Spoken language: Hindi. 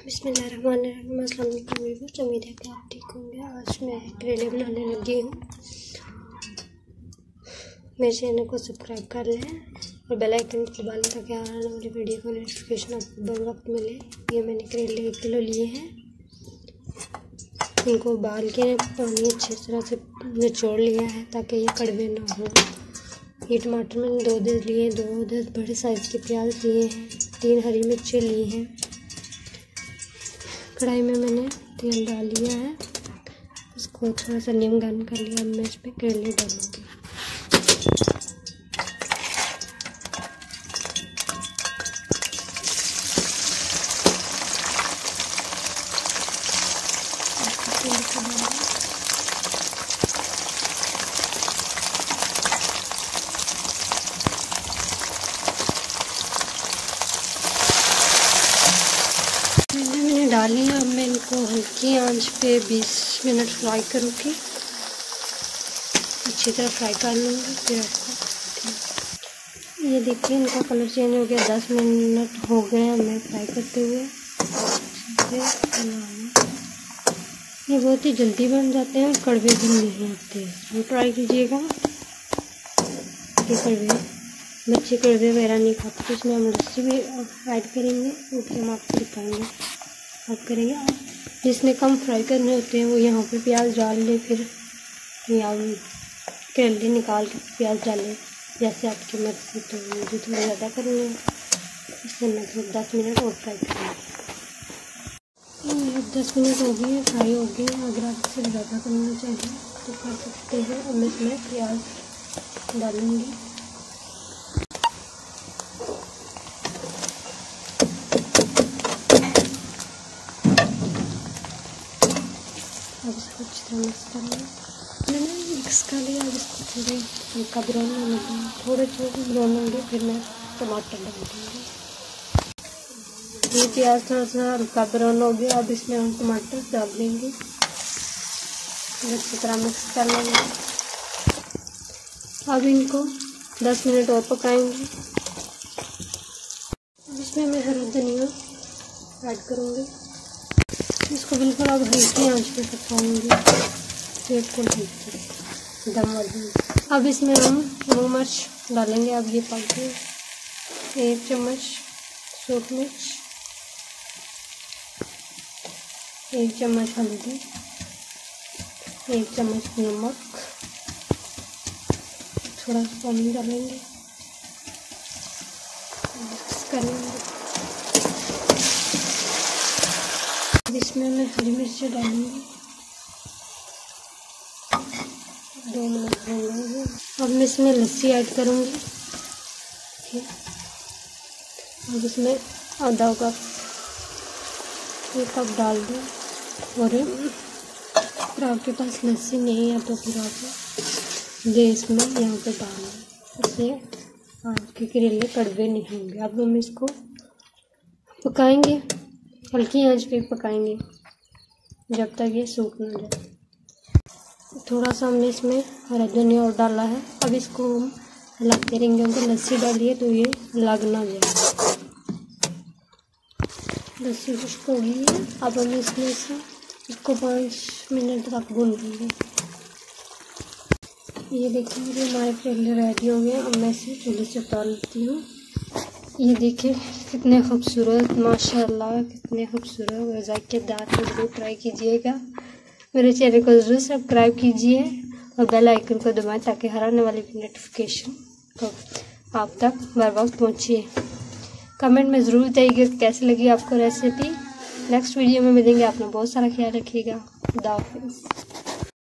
बिस्मिल्लाहिर्रहमानिर्रहीम। अस्सलाम वालेकुम व्यूअर्स, उम्मीद है कि आप ठीक होंगे। आज मैं करेले बनाने लगी हूँ। मेरे चैनल को सब्सक्राइब कर लें और बेल आइकन को दबा लें ताकि आने वाली वीडियो को नोटिफिकेशन आपको बर वक्त मिले। ये मैंने करेले 1 किलो लिए हैं। इनको उबाल के पानी अच्छी तरह से निचोड़ लिया है ताकि ये कड़वे ना हो। ये टमाटर मैंने 2 दे लिए, 2 बड़े साइज़ के प्याज लिए हैं, 3 हरी मिर्चें ली हैं। कढ़ाई में मैंने तेल डाल लिया है, इसको थोड़ा सा नीम गर्म कर लिया। अब मैं इस पर करेले डालूँगी। मैंने डाली। अब मैं इनको हल्की आंच पे 20 मिनट फ्राई करूँगी, अच्छी तरह फ्राई कर लूँगी। फिर आपको ये देखिए इनका कलर चेंज हो गया। 10 मिनट हो गए हैं हमें फ्राई करते हुए। ये बहुत ही जल्दी बन जाते हैं और कड़वे भी नहीं होते। तो ट्राई कीजिएगा। ये कड़वे बच्चे कड़वे वगैरह नहीं खाते, तो इसमें हम लस्सी भी ऐड करेंगे, वो भी हम आपको दिखाएंगे। आप करेंगे जिसने कम फ्राई करने होते हैं वो यहाँ पे प्याज डाल ले, फिर या करेले निकाल के प्याज डालें, जैसे आपकी मर्ज़ी। तो मुझे थोड़ा ज़्यादा करना है, इसलिए मैं थोड़ा 10 मिनट और फ्राई करूँगी। 10 मिनट हो गए हैं, फ्राई हो गए हैं। अगर आप इसे ज़्यादा करना चाहिए तो कर सकते हैं। अब मैं इसमें प्याज डालूँगी। अब इसको अच्छी तरह मिक्स कर लिया। मैंने मिक्स कर लिया। अब इसको थोड़े हल्का ब्राउन होने देंगे। थोड़े ब्राउन होंगे फिर मैं टमाटर डाल दूँगी। ये प्याज थोड़ा सा हल्का ब्राउन हो गया। अब इसमें हम टमाटर डाल देंगे, अच्छी तरह मिक्स कर लेंगे। अब इनको 10 मिनट और पकाएंगे। अब इसमें मैं हरा धनिया ऐड करूँगी। इसको बिल्कुल अब हल्की आंच पे पकाऊंगी, बिल्कुल हल्की दम वाली। अब इसमें हम नमक मिर्च डालेंगे। अब ये पक गए। 1 चम्मच सूखी मिर्च, 1 चम्मच हल्दी, 1 चम्मच नमक, थोड़ा सा पानी डालेंगे, मिक्स करेंगे। इसमें मैं हरी मिर्ची डालूंगी। 2 मिनट भूनेंगे। अब मैं इसमें लस्सी ऐड करूंगी। अब इसमें आधा कप, 1 कप डाल दूँ। और अगर आपके पास लस्सी नहीं है तो फिर आप गैस में यहाँ पे डाल दें, इससे आपके करेले कड़वे नहीं होंगे। अब हम इसको पकाएंगे, हल्की आंच पे पकाएंगे जब तक ये सूख ना जाए। थोड़ा सा हमने इसमें हरा धनिया और डाला है। अब इसको हम हिलाते रहेंगे, क्योंकि लस्सी डालिए तो ये लग ना जाए। लस्सी खुश्क हो गई है। अब हम इसमें से इसको 5 मिनट तक भून लेंगे। ये देखिए मुझे हमारे करेले रेडी हो गए। अब मैं इसे चूल्हे से उतार लेती हूँ। ये देखिए कितने खूबसूरत, माशाल्लाह कितने खूबसूरत और जायकेदार। तो ज़रूर ट्राई कीजिएगा। मेरे चैनल को ज़रूर सब्सक्राइब कीजिए और बेल आइकन को दबाएं ताकि हर आने वाली नोटिफिकेशन को आप तक बर वक्त पहुँचे। कमेंट में ज़रूर बताइएगा कैसी लगी आपको रेसिपी। नेक्स्ट वीडियो में मिलेंगे। अपना बहुत सारा ख्याल रखिएगा। खुदा हाफिज़।